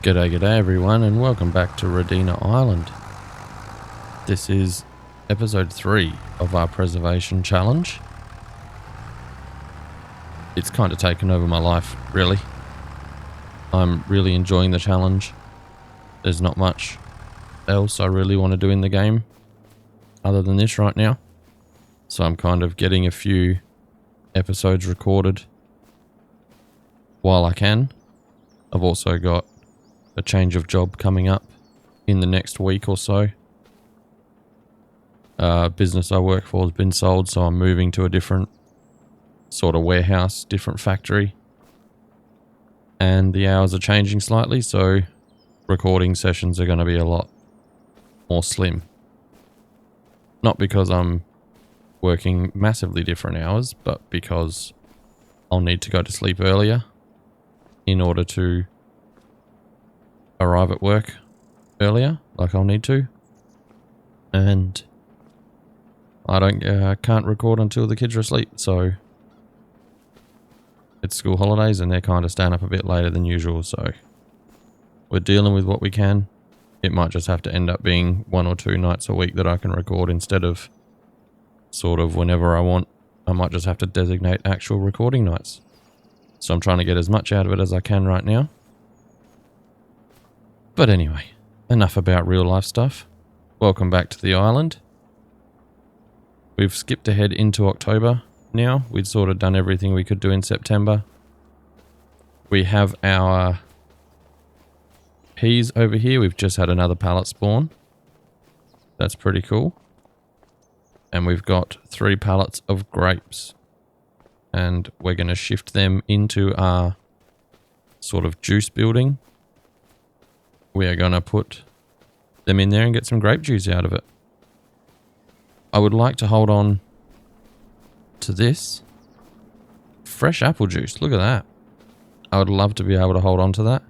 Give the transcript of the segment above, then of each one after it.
G'day everyone, and welcome back to Ronîda Island. This is episode 3 of our preservation challenge. It's kind of taken over my life, really. I'm really enjoying the challenge. There's not much else I really want to do in the game other than this right now. So I'm kind of getting a few episodes recorded while I can. I've also got a change of job coming up in the next week or so. Business I work for has been sold, so I'm moving to a different sort of warehouse, different factory. And the hours are changing slightly, so recording sessions are going to be a lot more slim. Not because I'm working massively different hours, but because I'll need to go to sleep earlier in order to arrive at work earlier, like I'll need to. And I can't record until the kids are asleep, so it's school holidays and they're kind of staying up a bit later than usual, so we're dealing with what we can. It might just have to end up being 1 or 2 nights a week that I can record instead of sort of whenever I want. I might just have to designate actual recording nights. So I'm trying to get as much out of it as I can right now. But anyway, enough about real life stuff. Welcome back to the island. We've skipped ahead into October now. We'd sort of done everything we could do in September. We have our peas over here. We've just had another pallet spawn. That's pretty cool. And we've got 3 pallets of grapes. And we're going to shift them into our sort of juice building. We are going to put them in there and get some grape juice out of it. I would like to hold on to this. Fresh apple juice, look at that. I would love to be able to hold on to that.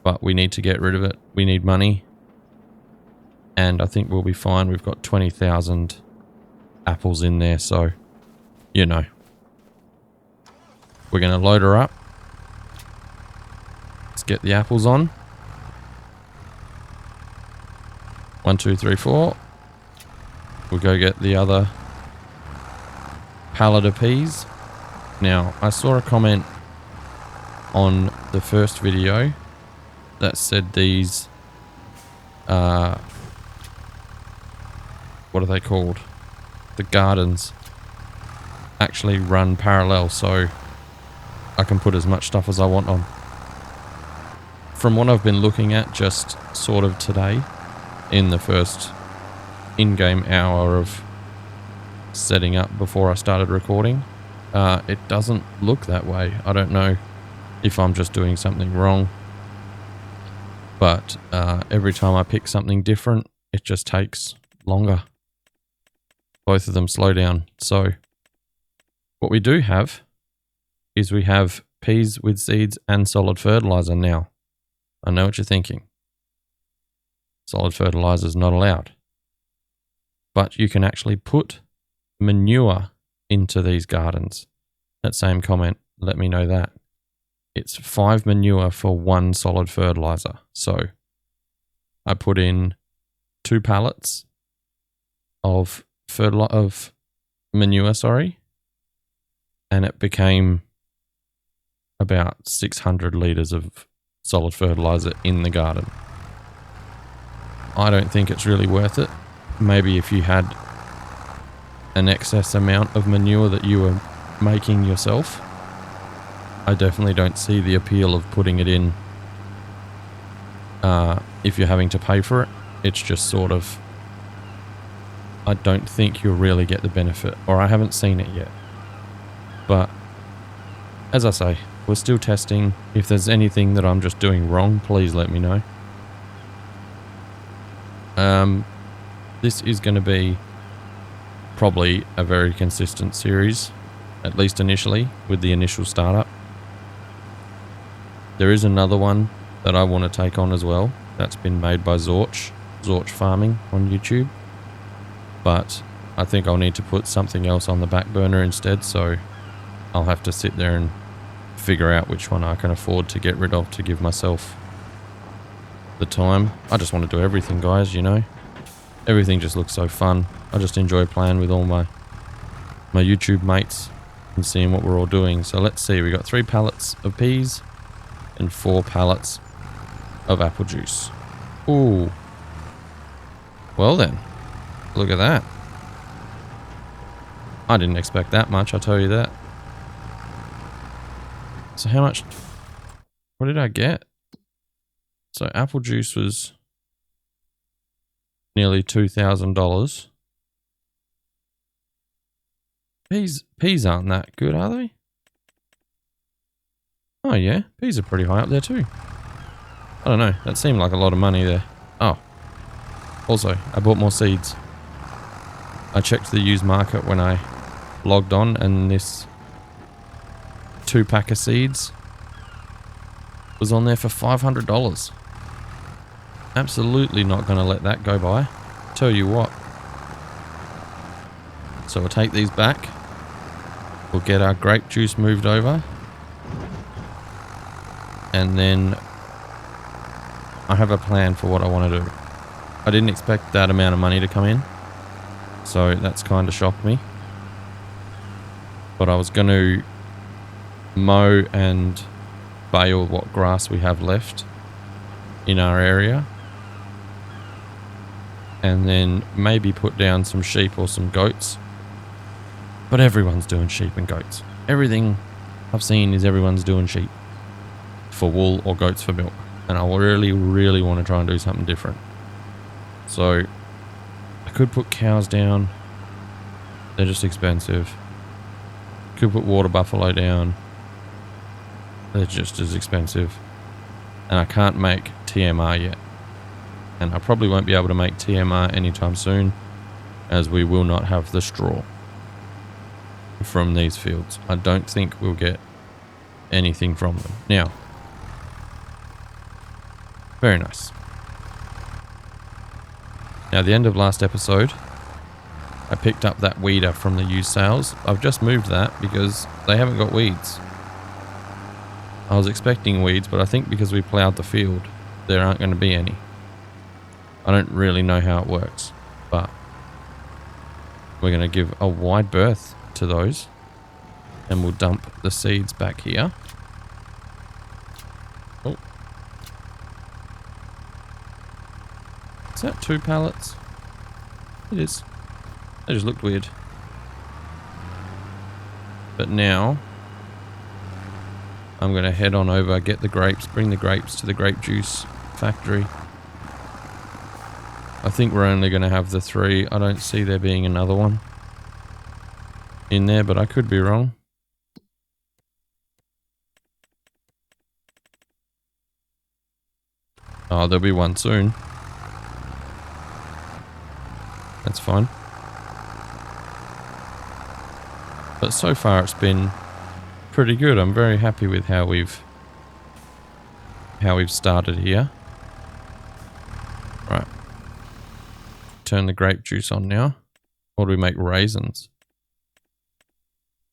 But we need to get rid of it. We need money. And I think we'll be fine. We've got 20,000 apples in there, so, you know. We're going to load her up. Let's get the apples on. 1, 2, 3, 4. We'll go get the other pallet of peas. Now, I saw a comment on the first video that said these, what are they called? The gardens actually run parallel, so I can put as much stuff as I want on. From what I've been looking at just sort of today, in the first in-game hour of setting up before I started recording, it doesn't look that way. I don't know if I'm just doing something wrong, but every time I pick something different, it just takes longer. Both of them slow down. So what we do have is we have peas with seeds and solid fertilizer now. I know what you're thinking. Solid fertilizer is not allowed. But you can actually put manure into these gardens. That same comment let me know that. It's 5 manure for 1 solid fertilizer. So I put in 2 pallets of manure, and it became about 600 litres of solid fertilizer in the garden. I don't think it's really worth it. Maybe if you had an excess amount of manure that you were making yourself. I definitely don't see the appeal of putting it in if you're having to pay for it. It's just sort of, I don't think you'll really get the benefit, or I haven't seen it yet. But as I say, we're still testing. If there's anything that I'm just doing wrong, please let me know. This is going to be probably a very consistent series, at least initially, with the initial startup. There is another one that I want to take on as well. That's been made by Zorch Farming on YouTube. But I think I'll need to put something else on the back burner instead, so I'll have to sit there and figure out which one I can afford to get rid of to give myself the time. I just want to do everything, guys, you know. Everything just looks so fun. I just enjoy playing with all my YouTube mates and seeing what we're all doing. So let's see, we got 3 pallets of peas and 4 pallets of apple juice. Ooh. Well then, look at that. I didn't expect that much, I'll tell you that. So how much, what did I get? So apple juice was nearly $2,000. Peas aren't that good, are they? Oh yeah, peas are pretty high up there too. I don't know, that seemed like a lot of money there. Oh, also, I bought more seeds. I checked the used market when I logged on, and this 2-pack of seeds was on there for $500. Absolutely not going to let that go by. Tell you what. So we'll take these back. We'll get our grape juice moved over. And then I have a plan for what I want to do. I didn't expect that amount of money to come in. So that's kind of shocked me. But I was going to mow and bale what grass we have left in our area. And then maybe put down some sheep or some goats. But everyone's doing sheep and goats. Everything I've seen is everyone's doing sheep for wool or goats for milk. And I really, really want to try and do something different. So I could put cows down. They're just expensive. Could put water buffalo down. They're just as expensive. And I can't make TMR yet. And I probably won't be able to make TMR anytime soon, as we will not have the straw from these fields. I don't think we'll get anything from them. Now, very nice. Now, at the end of last episode, I picked up that weeder from the used sales. I've just moved that because they haven't got weeds. I was expecting weeds, but I think because we ploughed the field, there aren't going to be any. I don't really know how it works, but we're going to give a wide berth to those, and we'll dump the seeds back here. Oh. Is that 2 pallets? It is. They just looked weird. But now I'm going to head on over, get the grapes, bring the grapes to the grape juice factory. I think we're only going to have the 3. I don't see there being another one in there, but I could be wrong. Oh, there'll be one soon. That's fine. But so far it's been pretty good. I'm very happy with how we've started here. Right. Turn the grape juice on now. Or do we make raisins?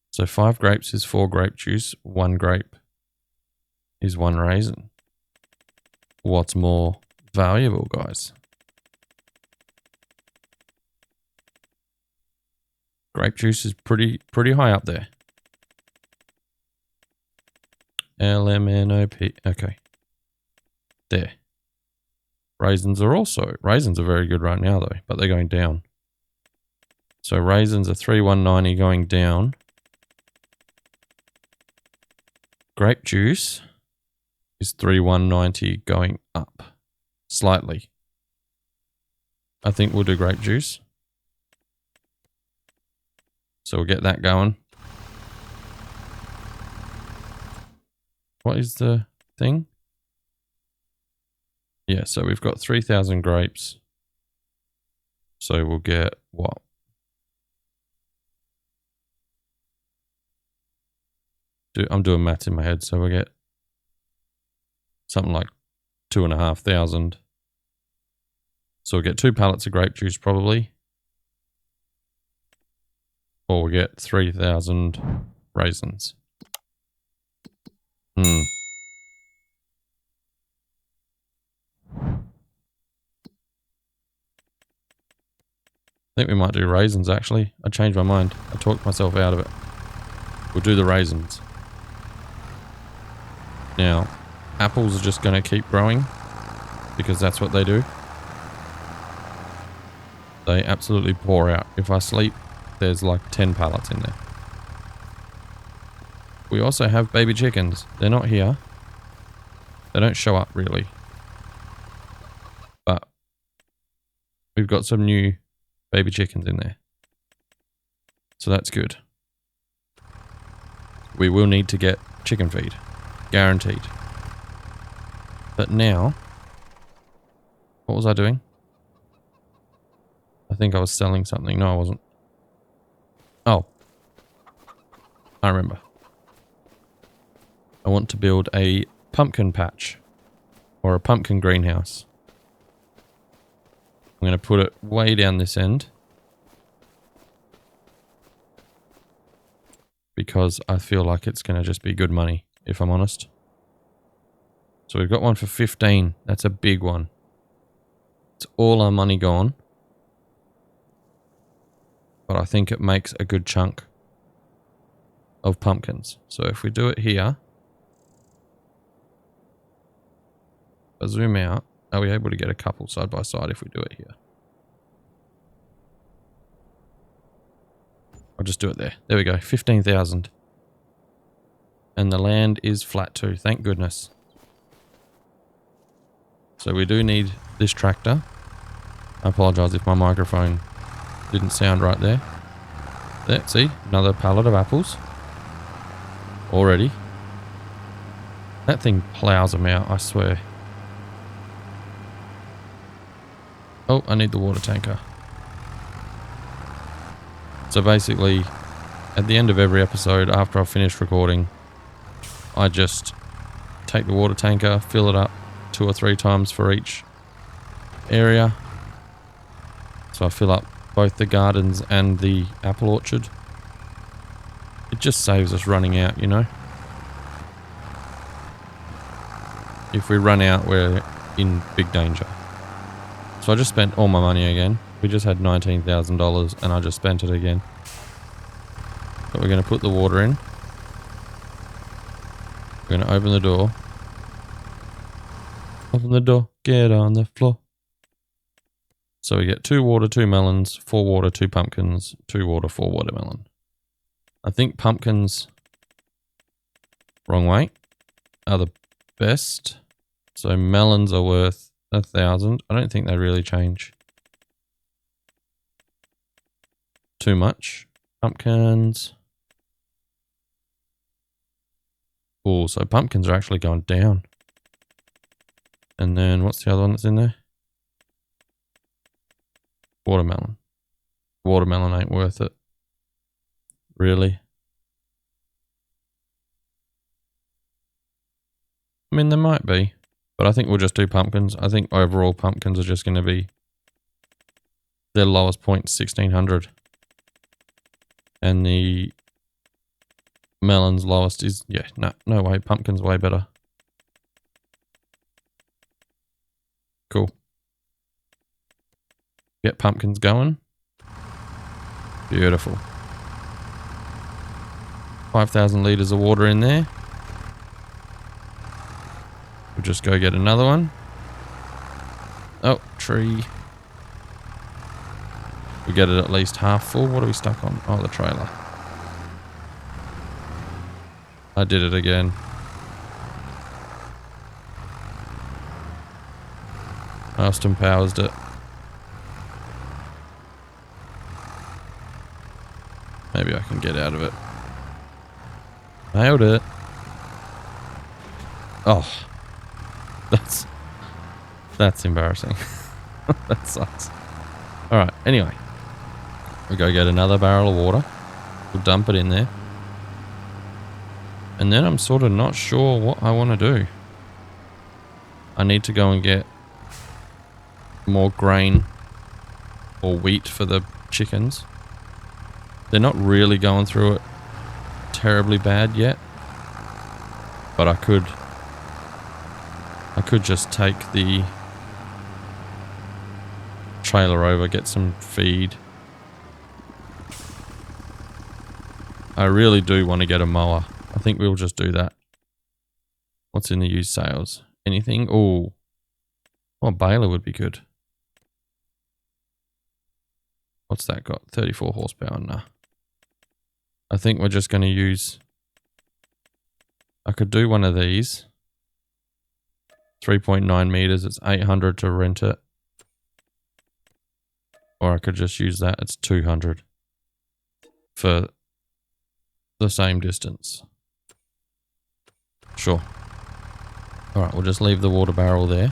So 5 grapes is 4 grape juice. 1 grape is 1 raisin. What's more valuable, guys? Grape juice is pretty high up there. LMNOP. Okay. There. Raisins are very good right now though, but they're going down. So raisins are 3,190 going down. Grape juice is 3,190 going up slightly. I think we'll do grape juice. So we'll get that going. What is the thing? Yeah, so we've got 3,000 grapes. So we'll get what? I'm doing maths in my head, so we'll get something like 2,500. So we'll get 2 pallets of grape juice probably. Or we'll get 3,000 raisins. think we might do raisins, actually. I changed my mind. I talked myself out of it. We'll do the raisins. Now, apples are just going to keep growing because that's what they do. They absolutely pour out. If I sleep, there's like 10 pallets in there. We also have baby chickens. They're not here. They don't show up really. But we've got some new baby chickens in there. So that's good. We will need to get chicken feed. Guaranteed. But now, what was I doing? I think I was selling something. No, I wasn't. Oh. I remember. I want to build a pumpkin patch. Or a pumpkin greenhouse. I'm going to put it way down this end. Because I feel like it's going to just be good money, if I'm honest. So we've got one for 15. That's a big one. It's all our money gone. But I think it makes a good chunk of pumpkins. So if we do it here, I zoom out, are we able to get a couple side by side if we do it here? I'll just do it there. There we go, 15,000. And the land is flat too, thank goodness. So we do need this tractor. I apologise if my microphone didn't sound right there. There, see? Another pallet of apples. Already. That thing plows them out, I swear. Oh, I need the water tanker. So basically, at the end of every episode, after I've finished recording, I just take the water tanker, fill it up 2 or 3 times for each area. So I fill up both the gardens and the apple orchard. It just saves us running out, you know. If we run out, we're in big danger. So I just spent all my money again. We just had $19,000 and I just spent it again. But we're going to put the water in. We're going to open the door. Open the door, get on the floor. So we get 2 water, 2 melons, 4 water, 2 pumpkins, 2 water, 4 watermelon. I think pumpkins, wrong way, are the best. So melons are worth 1,000. I don't think they really change too much. Pumpkins. Oh, so pumpkins are actually going down. And then what's the other one that's in there? Watermelon. Watermelon ain't worth it. Really? I mean, there might be. But I think we'll just do pumpkins. I think overall pumpkins are just going to be... their lowest point, 1,600. And the melon's lowest is... yeah, no way. Pumpkin's way better. Cool. Get pumpkins going. Beautiful. 5,000 litres of water in there. We'll just go get another one. Oh, tree. We get it at least half full. What are we stuck on? Oh, the trailer. I did it again. Austin Powers it. Maybe I can get out of it. Nailed it. Oh. That's embarrassing. That sucks. Alright, anyway. We go get another barrel of water. We'll dump it in there. And then I'm sort of not sure what I want to do. I need to go and get more grain or wheat for the chickens. They're not really going through it terribly bad yet. But I could just take the trailer over, get some feed, I really do want to get a mower. I think we'll just do that. What's in the used sales? Anything? Oh, a baler would be good. What's that got? 34 horsepower? Nah. I think we're just going to use... I could do one of these. 3.9 meters. It's 800 to rent it. Or I could just use that. It's 200 for the same distance. Sure. All right, we'll just leave the water barrel there.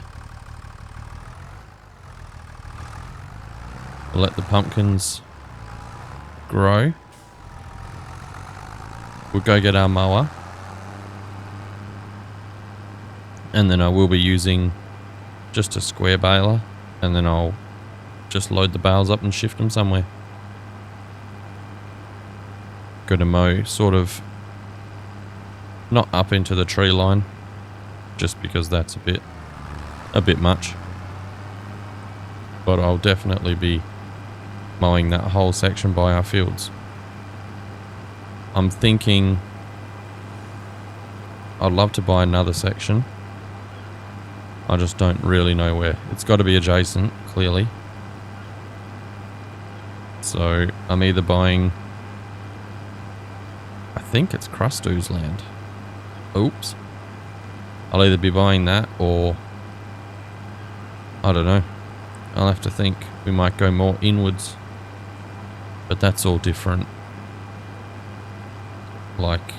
We'll let the pumpkins grow. We'll go get our mower. And then I will be using just a square baler. And then I'll just load the bales up and shift them somewhere. Go to mow sort of not up into the tree line. Just because that's a bit much. But I'll definitely be mowing that whole section by our fields. I'm thinking I'd love to buy another section. I just don't really know where. It's got to be adjacent, clearly. So I'm either buying... I think it's Crustu's land. Oops. I'll either be buying that or... I don't know. I'll have to think. We might go more inwards. But that's all different. Like...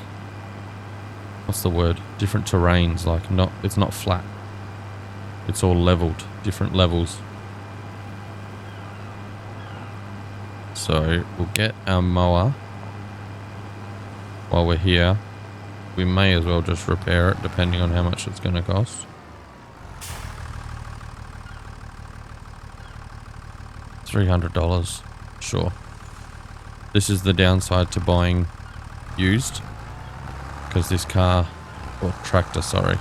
What's the word? Different terrains. Like, it's not flat. It's all leveled. Different levels. So, we'll get our mower. While we're here. We may as well just repair it, depending on how much it's going to cost. $300. Sure. This is the downside to buying used. Because this car, or tractor, sorry,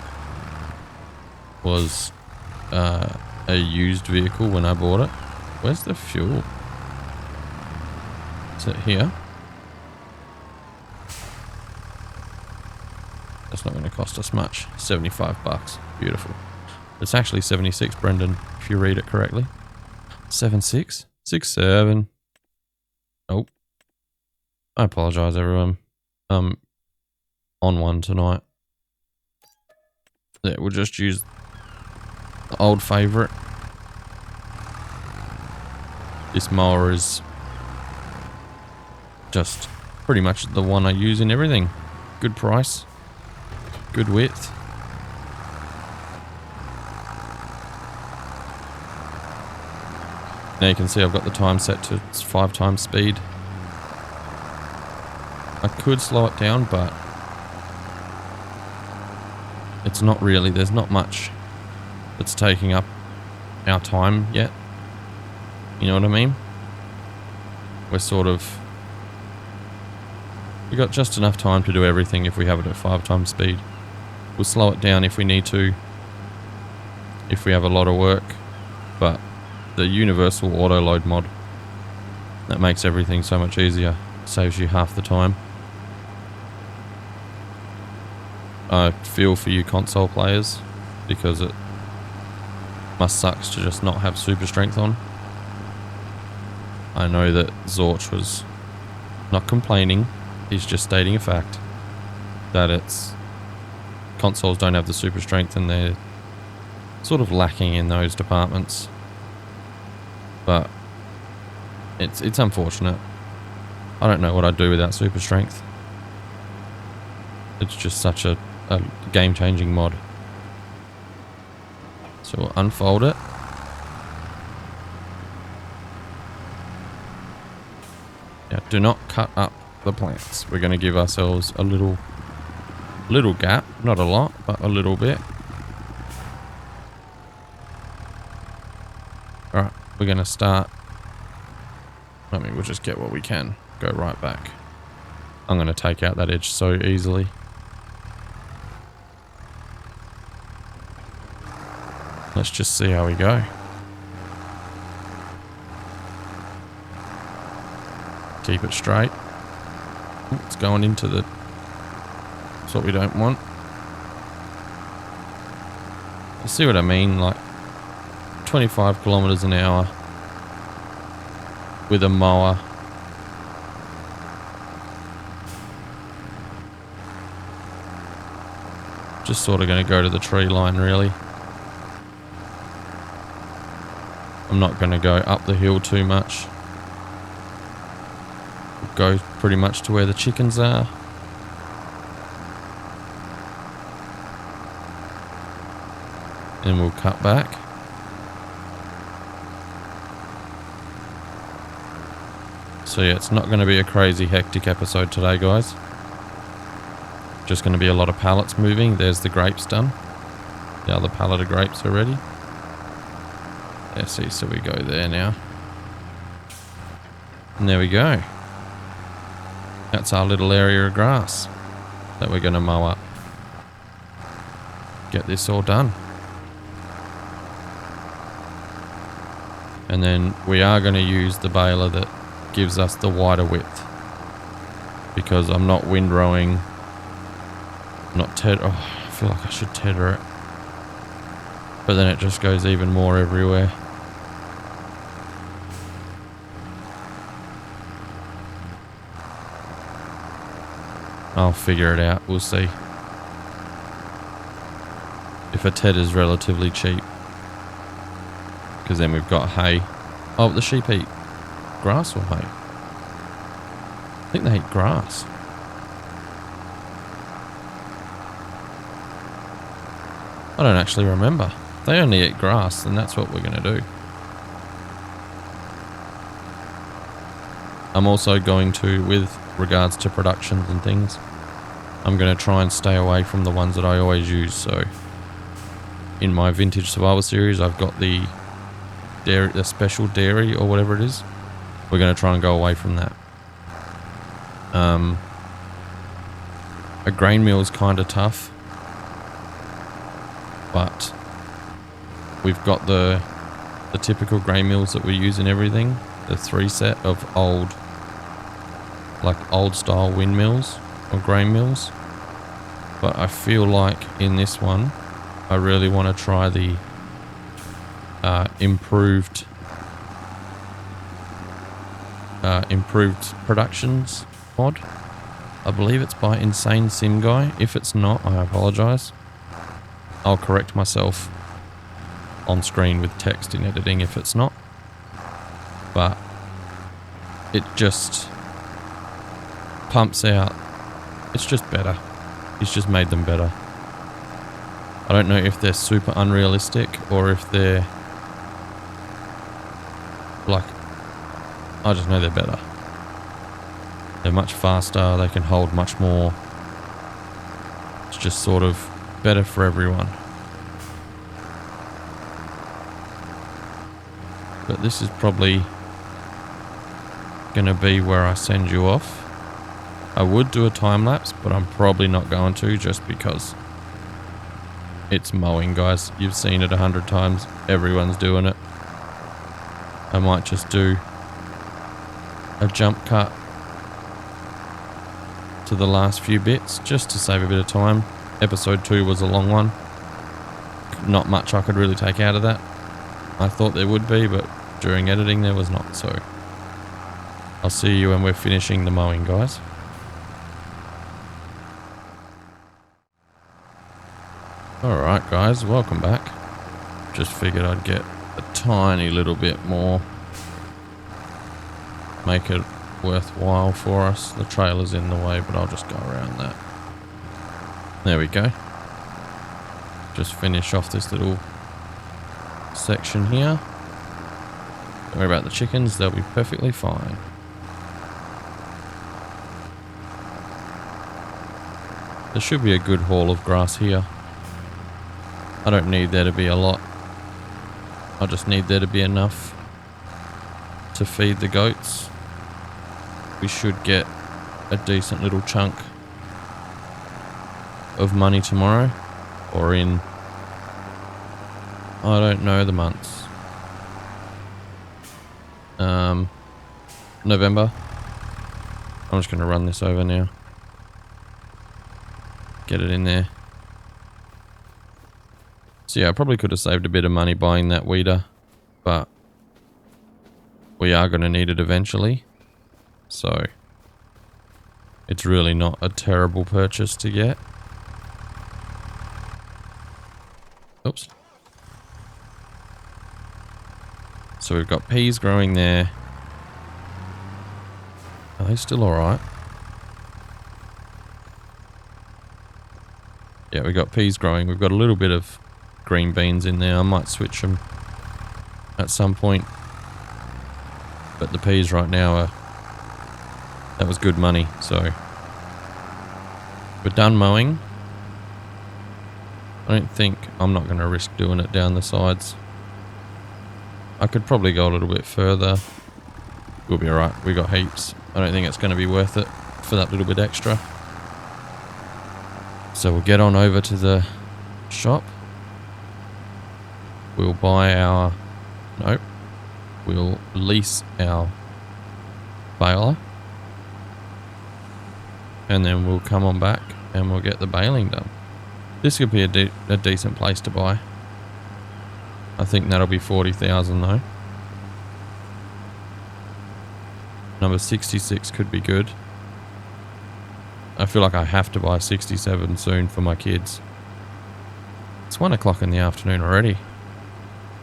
was a used vehicle when I bought it. Where's the fuel? Is it here? That's not going to cost us much. 75 bucks. Beautiful. It's actually 76, Brendan, if you read it correctly. 76? 67. Oh. I apologize, everyone. On one tonight. Yeah, we'll just use the old favourite. This mower is just pretty much the one I use in everything. Good price. Good width. Now you can see I've got the time set to 5 times speed. I could slow it down, but it's not really, there's not much that's taking up our time yet. You know what I mean? We're sort of, we got just enough time to do everything if we have it at 5 times speed. We'll slow it down if we need to, if we have a lot of work, but the universal Autoload mod, that makes everything so much easier, saves you half the time. I feel for you console players, because it must suck to just not have super strength on. I know that Zorch was not complaining, he's just stating a fact that it's consoles don't have the super strength and they're sort of lacking in those departments. But it's unfortunate. I don't know what I'd do without super strength. It's just such a game-changing mod. So we'll unfold it. Yeah, do not cut up the plants. We're going to give ourselves a little gap. Not a lot, but a little bit. Alright, we're going to start. I mean, we'll just get what we can. Go right back. I'm going to take out that edge so easily. Let's just see how we go. Keep it straight. It's going into the... That's what we don't want. You see what I mean? Like 25 kilometers an hour with a mower. Just sort of going to go to the tree line, really. I'm not going to go up the hill too much. Go pretty much to where the chickens are. And we'll cut back. So yeah, it's not going to be a crazy hectic episode today, guys. Just going to be a lot of pallets moving. There's the grapes done. The other pallet of grapes already. Yeah, see, so we go there now. And there we go. That's our little area of grass that we're going to mow up. Get this all done. And then we are going to use the baler that gives us the wider width. Because I'm not windrowing. Oh, I feel like I should tether it. But then it just goes even more everywhere. I'll figure it out. We'll see. If a ted is relatively cheap. Because then we've got hay. Oh, the sheep eat grass or hay? I think they eat grass. I don't actually remember. If they only eat grass, then that's what we're going to do. I'm also going to, with regards to productions and things, I'm going to try and stay away from the ones that I always use. So in my vintage survival series, I've got the special dairy or whatever it is. We're going to try and go away from that. A grain mill is kind of tough, but we've got the typical grain mills that we use in everything. The 3 set of old style windmills or grain mills. But I feel like in this one, I really want to try the improved productions mod. I believe it's by Insane Sim Guy. If it's not, I apologize. I'll correct myself on screen with text in editing if it's not. But it just pumps out. It's just better. He's just made them better. I don't know if they're super unrealistic or if they're like, I just know they're better. They're much faster, they can hold much more. It's just sort of better for everyone. But this is probably going to be where I send you off. I would do a time lapse, but I'm probably not going to, just because it's mowing, guys. You've seen it 100 times. Everyone's doing it. I might just do a jump cut to the last few bits just to save a bit of time. Episode 2 was a long one. Not much I could really take out of that. I thought there would be, but during editing there was not, so I'll see you when we're finishing the mowing, guys. Alright guys, welcome back. Just figured I'd get a tiny little bit more. Make it worthwhile for us. The trailer's in the way, but I'll just go around that. There we go. Just finish off this little section here. Don't worry about the chickens, they'll be perfectly fine. There should be a good haul of grass here. I don't need there to be a lot. I just need there to be enough to feed the goats. We should get a decent little chunk of money tomorrow, or in, I don't know the months. November. I'm just going to run this over now. Get it in there. So yeah, I probably could have saved a bit of money buying that weeder, but we are going to need it eventually. So it's really not a terrible purchase to get. Oops. So we've got peas growing there. Are they still alright? Yeah, we've got peas growing. We've got a little bit of green beans in there. I might switch them at some point. But the peas right now are... That was good money, so... We're done mowing. I don't think... I'm not going to risk doing it down the sides. I could probably go a little bit further. We'll be alright. We got heaps. I don't think it's going to be worth it for that little bit extra. So we'll get on over to the shop. We'll buy our... Nope. We'll lease our baler. And then we'll come on back and we'll get the baling done. This could be a decent place to buy. I think that'll be 40,000 though. Number 66 could be good. I feel like I have to buy 67 soon for my kids. It's 1 o'clock in the afternoon already.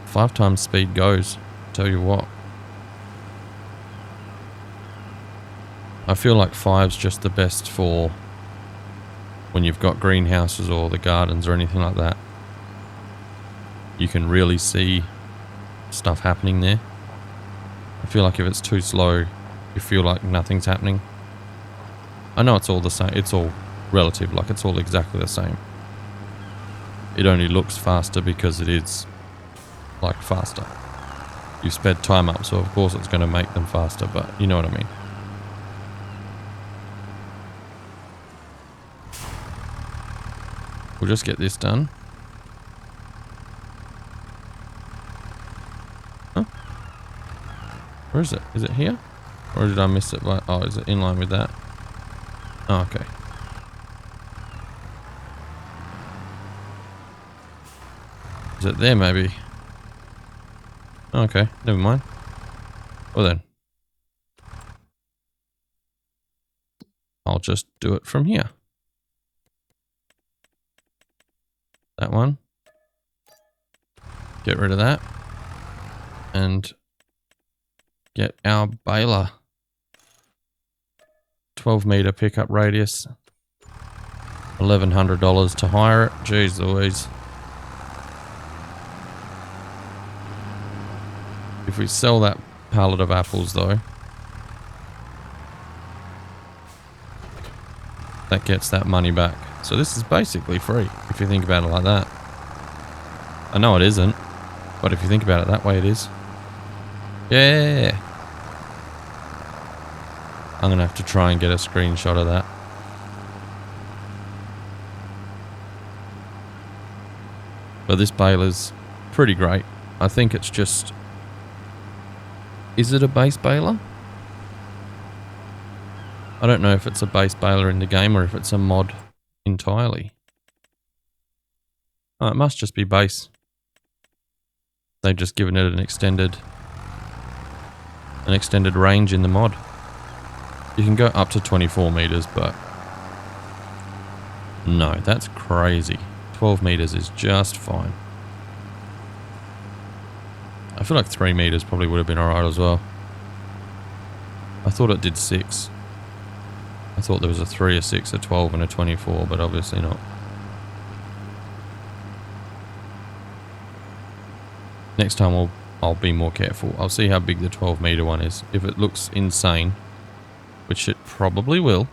5 times speed goes. Tell you what. I feel like 5's just the best for when you've got greenhouses or the gardens or anything like that. You can really see stuff happening there. I feel like if it's too slow, you feel like nothing's happening. I know it's all the same. It's all relative. Like it's all exactly the same. It only looks faster because it is like faster. You've sped time up, so of course it's going to make them faster, but you know what I mean. We'll just get this done. Huh? Where is it? Is it here? Or did I miss it? Oh, is it in line with that? Oh, okay. Is it there maybe? Okay, never mind. Well then. I'll just do it from here. That one. Get rid of that. And get our baler. 12 meter pickup radius. $1,100 to hire it. Jeez Louise. If we sell that pallet of apples though, that gets that money back. So this is basically free, if you think about it like that. I know it isn't, but if you think about it that way, it is. Yeah! I'm going to have to try and get a screenshot of that. But this baler's pretty great. I think it's just... Is it a base baler? I don't know if it's a base baler in the game or if it's a mod entirely. Oh, it must just be base. They've just given it an extended range in the mod. You can go up to 24 meters, but no, that's crazy. 12 meters is just fine. I feel like 3 meters probably would have been alright as well. I thought it did 6. I thought there was a 3, a 6, a 12 and a 24, but obviously not. Next time I'll be more careful. I'll see how big the 12 meter one is. If it looks insane, which it probably will.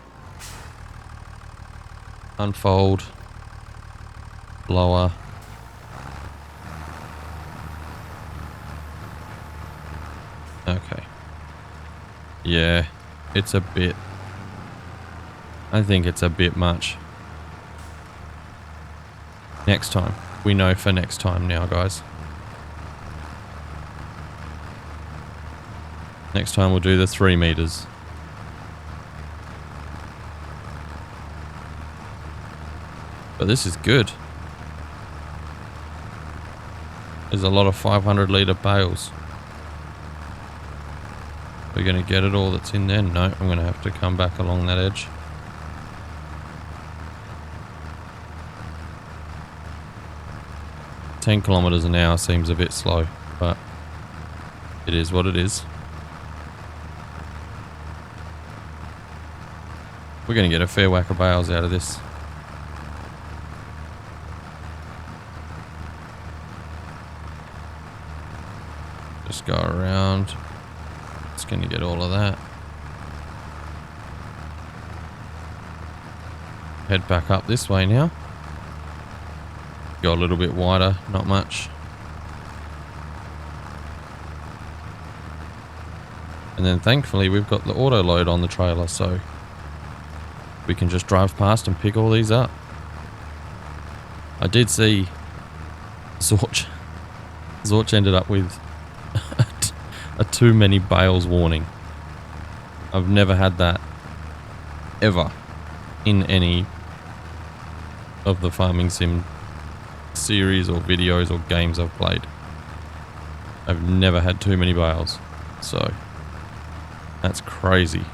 Unfold. Blower. Okay. Yeah, it's a bit... I think it's a bit much. Next time. We know for next time now, guys. Next time we'll do the 3 meters. But this is good. There's a lot of 500 litre bales. We're going to get it all that's in there? No, I'm going to have to come back along that edge. "10 kilometers an hour seems a bit slow, but it is what it is. We're going to get a fair whack of bales out of this. Just go around. It's going to get all of that. Head back up this way now. Go a little bit wider, not much. And then thankfully we've got the Autoload on the trailer, so we can just drive past and pick all these up. I did see Zorch ended up with a too many bales warning. I've never had that ever in any of the farming sim series or videos or games I've played. I've never had too many bales, so that's crazy.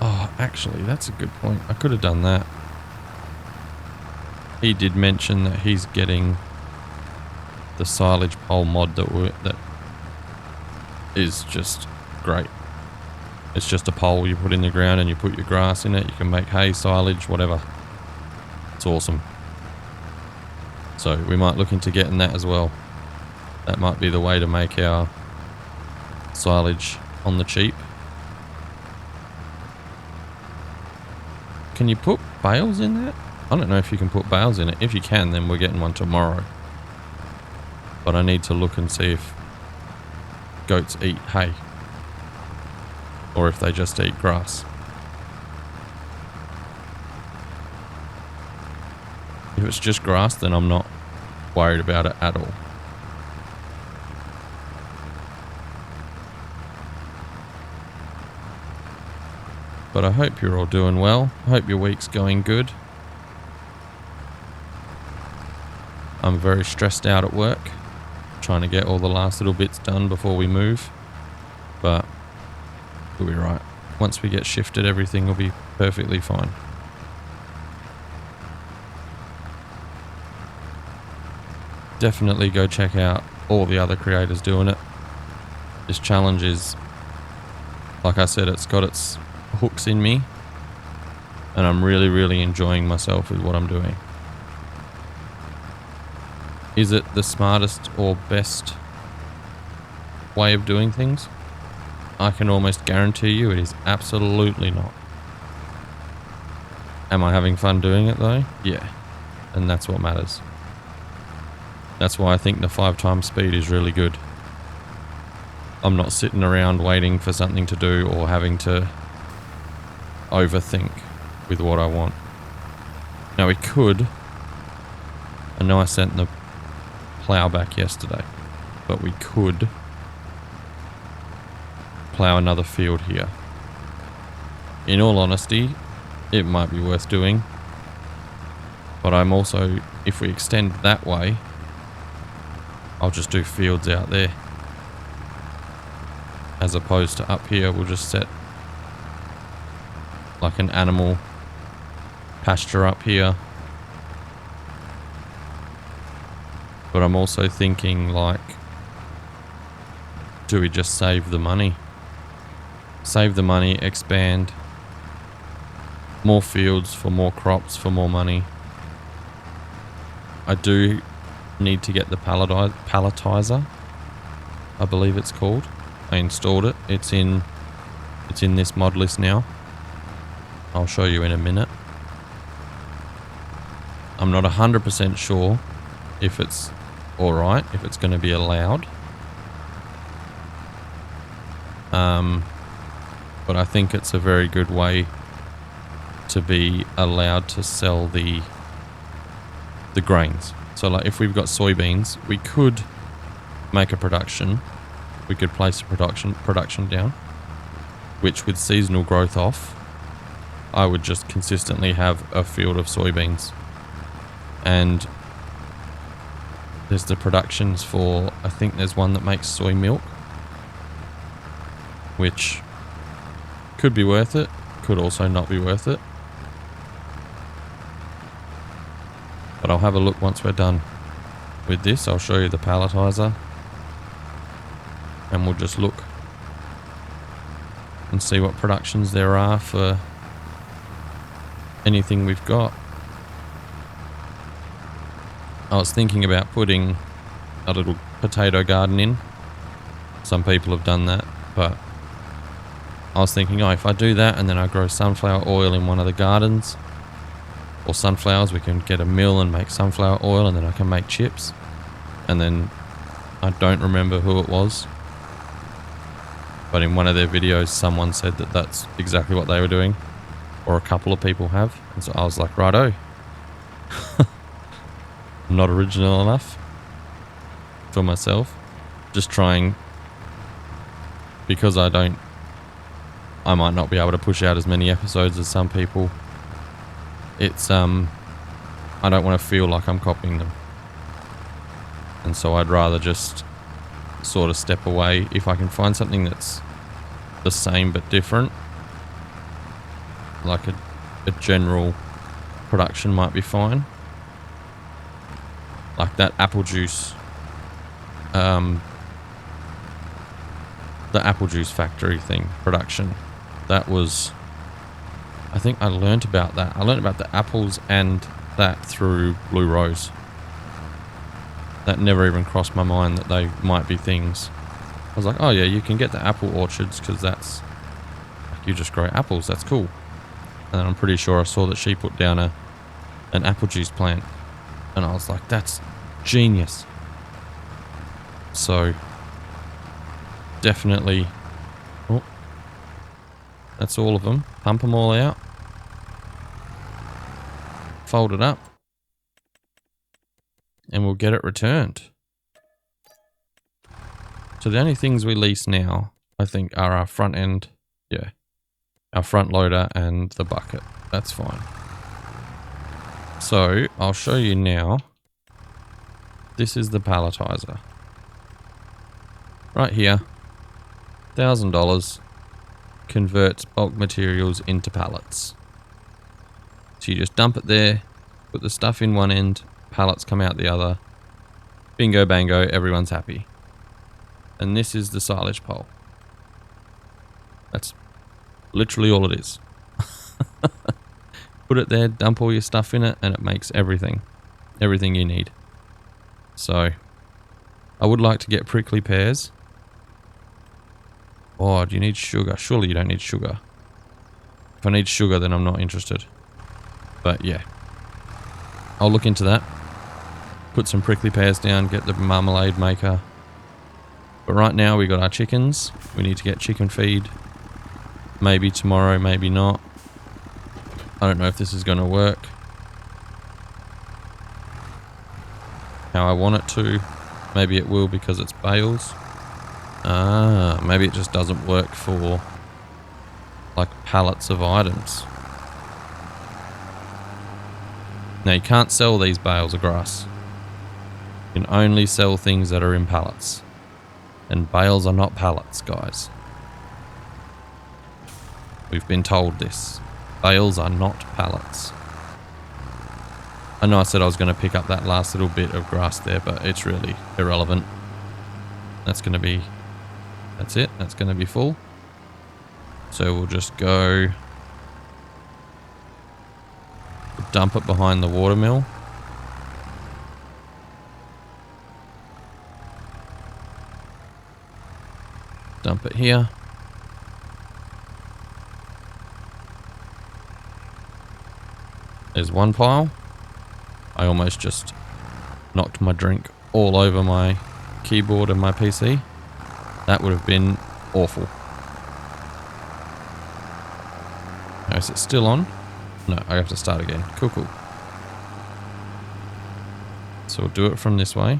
Oh, actually, that's a good point. I could have done that. He did mention that he's getting the silage pole mod that is just great. It's just a pole you put in the ground and you put your grass in it. You can make hay, silage, whatever. It's awesome. So we might look into getting that as well. That might be the way to make our silage on the cheap. Can you put bales in that? I don't know if you can put bales in it. If you can, then we're getting one tomorrow. But I need to look and see if goats eat hay. Or if they just eat grass. If it's just grass, then I'm not worried about it at all. But I hope you're all doing well. I hope your week's going good. I'm very stressed out at work, trying to get all the last little bits done before we move. But we'll be right. Once we get shifted, everything will be perfectly fine. Definitely go check out all the other creators doing it. This challenge is, like I said, it's got its hooks in me, and I'm really, really enjoying myself with what I'm doing. Is it the smartest or best way of doing things? I can almost guarantee you it is absolutely not. Am I having fun doing it though? Yeah. And that's what matters. That's why I think the 5 times speed is really good. I'm not sitting around waiting for something to do or having to overthink with what I want. Now we could, I know I sent the plow back yesterday, but we could plow another field here. In all honesty, it might be worth doing, but I'm also, if we extend that way, I'll just do fields out there, as opposed to up here. We'll just set like an animal pasture up here. But I'm also thinking, like, do we just save the money? Save the money, expand more fields for more crops for more money. I do need to get the palletizer, I believe it's called. I installed it. It's in this mod list now. I'll show you in a minute. I'm not 100% sure if it's alright, if it's going to be allowed. But I think it's a very good way to be allowed to sell the grains. So like if we've got soybeans, we could make a production we could place a production down, which with seasonal growth off, I would just consistently have a field of soybeans. And there's the productions for, I think there's one that makes soy milk, which could be worth it, could also not be worth it. But I'll have a look once we're done with this. I'll show you the palletizer and we'll just look and see what productions there are for anything we've got. I was thinking about putting a little potato garden in. Some people have done that, but I was thinking, oh, if I do that and then I grow sunflower oil in one of the gardens, or sunflowers, we can get a mill and make sunflower oil, and then I can make chips. And then I don't remember who it was, but in one of their videos someone said that that's exactly what they were doing, or a couple of people have. And so I was like, righto. I'm not original enough for myself. Just trying, because I might not be able to push out as many episodes as some people. It's I don't want to feel like I'm copying them, and so I'd rather just sort of step away. If I can find something that's the same but different, like a general production might be fine. Like that apple juice, the apple juice factory thing, production. That was, I think I learnt about that. I learnt about the apples and that through Blue Rose. That never even crossed my mind that they might be things. I was like, oh yeah, you can get the apple orchards because that's, like, you just grow apples, that's cool. And then I'm pretty sure I saw that she put down an apple juice plant. And I was like, that's genius. So, definitely, oh, that's all of them. Pump them all out. Fold it up. And we'll get it returned. So the only things we lease now, I think, are our front end. Yeah. Our front loader and the bucket. That's fine. So, I'll show you now. This is the palletizer. Right here. $1,000 converts bulk materials into pallets. So you just dump it there, put the stuff in one end, pallets come out the other. Bingo bango, everyone's happy. And this is the silage pole. That's literally all it is. Put it there, dump all your stuff in it, and it makes everything you need. So, I would like to get prickly pears. Oh, do you need sugar? Surely you don't need sugar. If I need sugar, then I'm not interested. But yeah, I'll look into that. Put some prickly pears down, get the marmalade maker. But right now we got our chickens. We need to get chicken feed. Maybe tomorrow, maybe not. I don't know if this is going to work how I want it to. Maybe it will because it's bales. Maybe it just doesn't work for like pallets of items. Now you can't sell these bales of grass. You can only sell things that are in pallets. And bales are not pallets, guys. We've been told this. Bales are not pallets. I know I said I was going to pick up that last little bit of grass there, but it's really irrelevant. That's going to be... That's it. That's going to be full. So we'll just go... dump it behind the watermill. Dump it here. There's one pile. I almost just knocked my drink all over my keyboard and my PC. That would have been awful. Oh, is it still on? No, I have to start again. Cool, cool. So we'll do it from this way.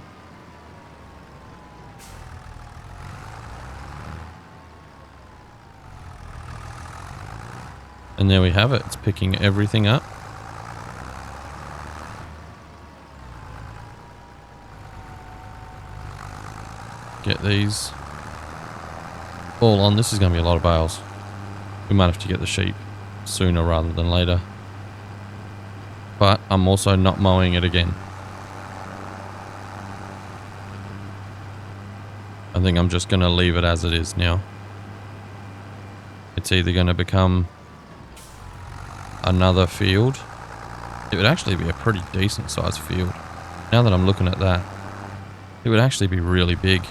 And there we have it. It's picking everything up. Get these all on. This is going to be a lot of bales. We might have to get the sheep sooner rather than later. But I'm also not mowing it again. I think I'm just going to leave it as it is now. It's either going to become another field. It would actually be a pretty decent sized field. Now that I'm looking at that, it would actually be really big.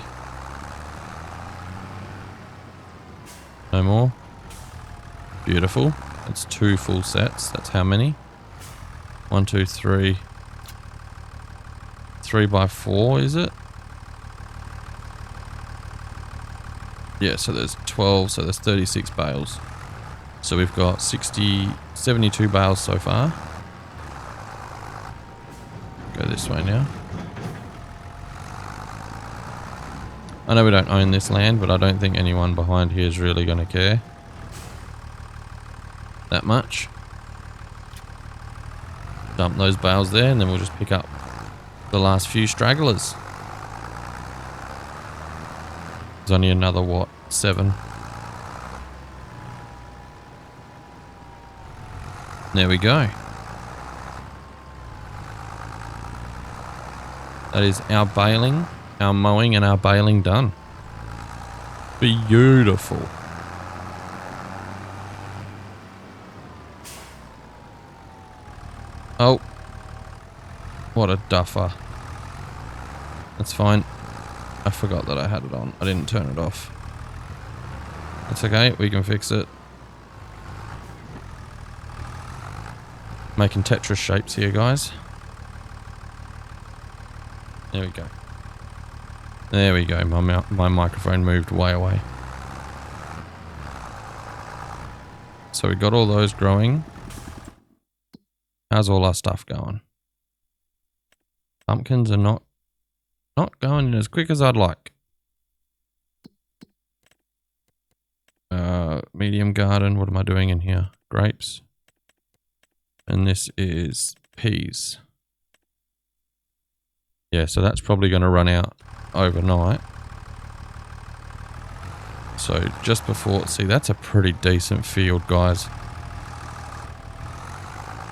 No more. Beautiful. That's 2 full sets. That's how many? 1, 2, 3. 3 by 4, is it? Yeah, so there's 12, so there's 36 bales. So we've got 72 bales so far. Go this way now. I know we don't own this land, but I don't think anyone behind here is really going to care that much. Dump those bales there, and then we'll just pick up the last few stragglers. There's only another, what, 7? There we go. That is our baling, our mowing, and our baling done. Beautiful. Oh. What a duffer. That's fine. I forgot that I had it on. I didn't turn it off. That's okay. We can fix it. Making Tetris shapes here, guys. There we go. There we go. My microphone moved way away. So we got all those growing. How's all our stuff going? Pumpkins are not going as quick as I'd like. Medium garden. What am I doing in here? Grapes. And this is peas. Yeah, so that's probably going to run out overnight. So just before, see, that's a pretty decent field, guys.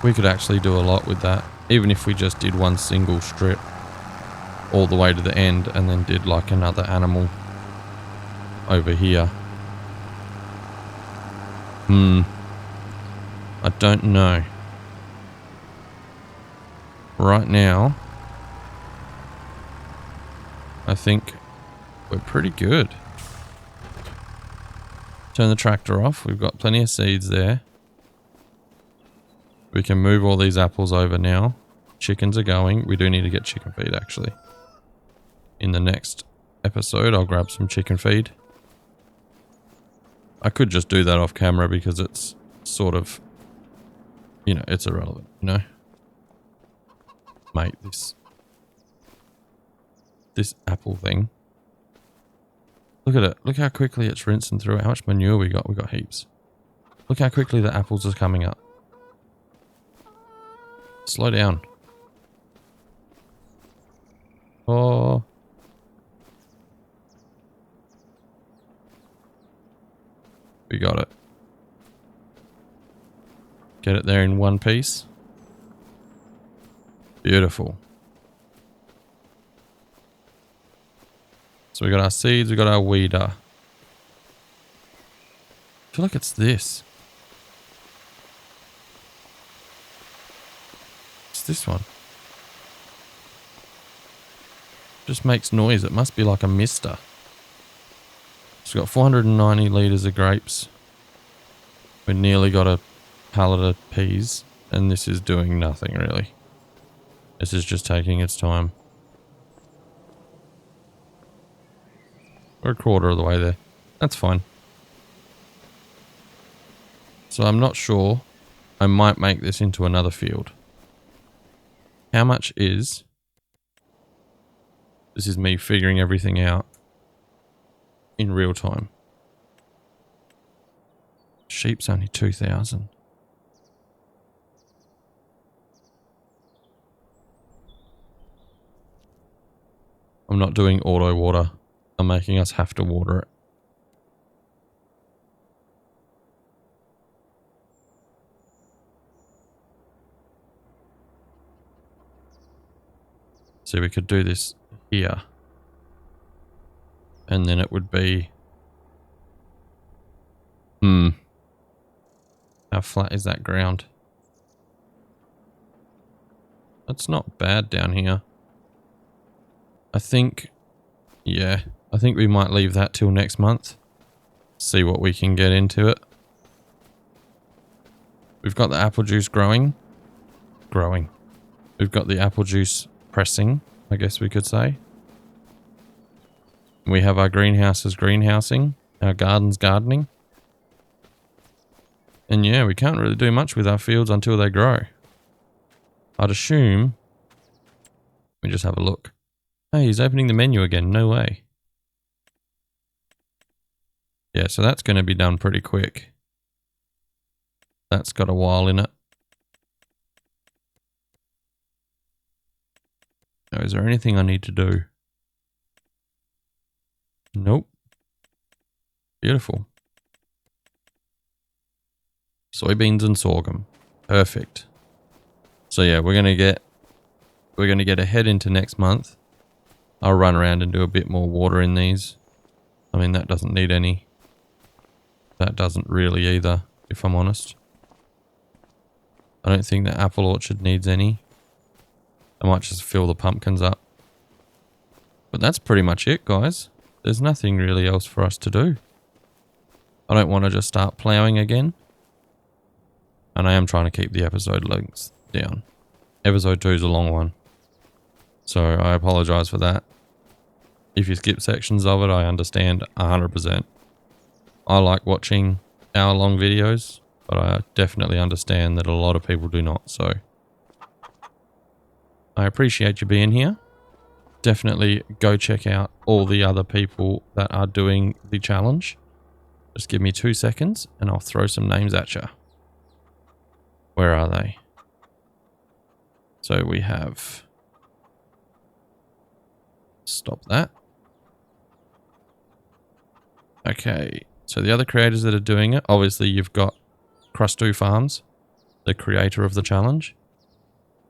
We could actually do a lot with that, even if we just did one single strip all the way to the end and then did like another animal over here. I don't know. Right now, I think we're pretty good. Turn the tractor off. We've got plenty of seeds there. We can move all these apples over now. Chickens are going. We do need to get chicken feed, actually. In the next episode, I'll grab some chicken feed. I could just do that off camera because it's sort of, you know, it's irrelevant, you know? Mate, this apple thing. Look at it. Look how quickly it's rinsing through. How much manure we got? We got heaps. Look how quickly the apples are coming up. Slow down. Oh. We got it. Get it there in one piece. Beautiful. So we got our seeds, we got our weeder. I feel like it's this. It's this one. Just makes noise. It must be like a mister. So we've got 490 litres of grapes. We nearly got a pallet of peas. And this is doing nothing really. This is just taking its time. We're a quarter of the way there. That's fine. So I'm not sure. I might make this into another field. How much is... This is me figuring everything out in real time. Sheep's only 2,000. I'm not doing auto water. I'm making us have to water it. So we could do this here. And then it would be... How flat is that ground? That's not bad down here. I think... Yeah, I think we might leave that till next month. See what we can get into it. We've got the apple juice growing. We've got the apple juice pressing, I guess we could say. We have our greenhouses greenhousing, our gardens gardening. And yeah, we can't really do much with our fields until they grow. I'd assume... Let me just have a look. Hey, he's opening the menu again. No way. Yeah, so that's going to be done pretty quick. That's got a while in it. Now, is there anything I need to do? Nope. Beautiful. Soybeans and sorghum. Perfect. So yeah, we're gonna get ahead into next month. I'll run around and do a bit more water in these. I mean, that doesn't need any. That doesn't really either, if I'm honest. I don't think the apple orchard needs any. I might just fill the pumpkins up. But that's pretty much it, guys. There's nothing really else for us to do. I don't want to just start plowing again. And I am trying to keep the episode lengths down. Episode 2 is a long one. So I apologize for that. If you skip sections of it, I understand 100%. I like watching hour-long videos, but I definitely understand that a lot of people do not. So I appreciate you being here. Definitely go check out all the other people that are doing the challenge. Just give me 2 seconds and I'll throw some names at you. Where are they? So we have... Stop that. Okay, so the other creators that are doing it, obviously you've got Crusto Farms, the creator of the challenge.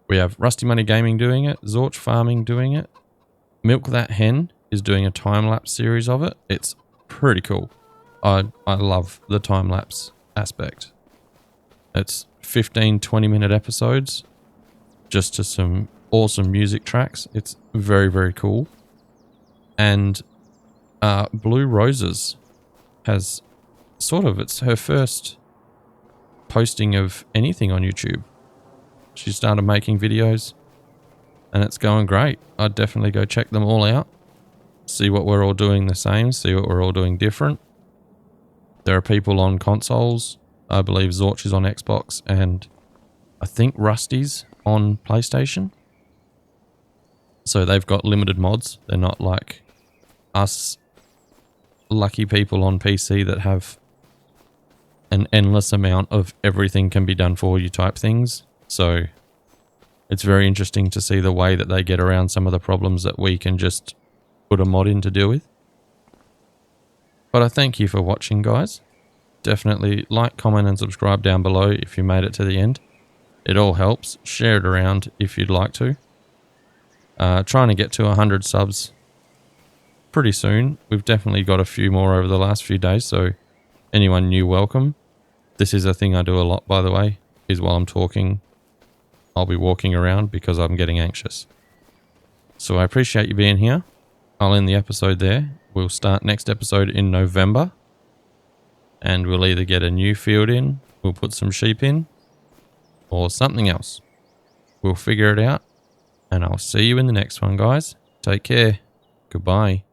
We have Rusty Money Gaming doing it, Zorch Farming doing it. Milk That Hen is doing a time-lapse series of it. It's pretty cool. I love the time-lapse aspect. It's 15-20 minute episodes just to some awesome music tracks. It's very, very cool. And Blue Roses has it's her first posting of anything on YouTube. She started making videos and it's going great. I'd definitely go check them all out. See what we're all doing the same. See what we're all doing different. There are people on consoles. I believe Zorch is on Xbox and I think Rusty's on PlayStation. So they've got limited mods. They're not like us lucky people on PC that have an endless amount of everything can be done for you type things. So it's very interesting to see the way that they get around some of the problems that we can just put a mod in to deal with. But I thank you for watching, guys. Definitely like, comment and subscribe down below if you made it to the end. It all helps. Share it around if you'd like to. Trying to get to 100 subs pretty soon. We've definitely got a few more over the last few days, so anyone new, welcome. This is a thing I do a lot, by the way, is while I'm talking, I'll be walking around because I'm getting anxious. So I appreciate you being here. I'll end the episode there. We'll start next episode in November. And we'll either get a new field in, we'll put some sheep in, or something else. We'll figure it out. And I'll see you in the next one, guys. Take care. Goodbye.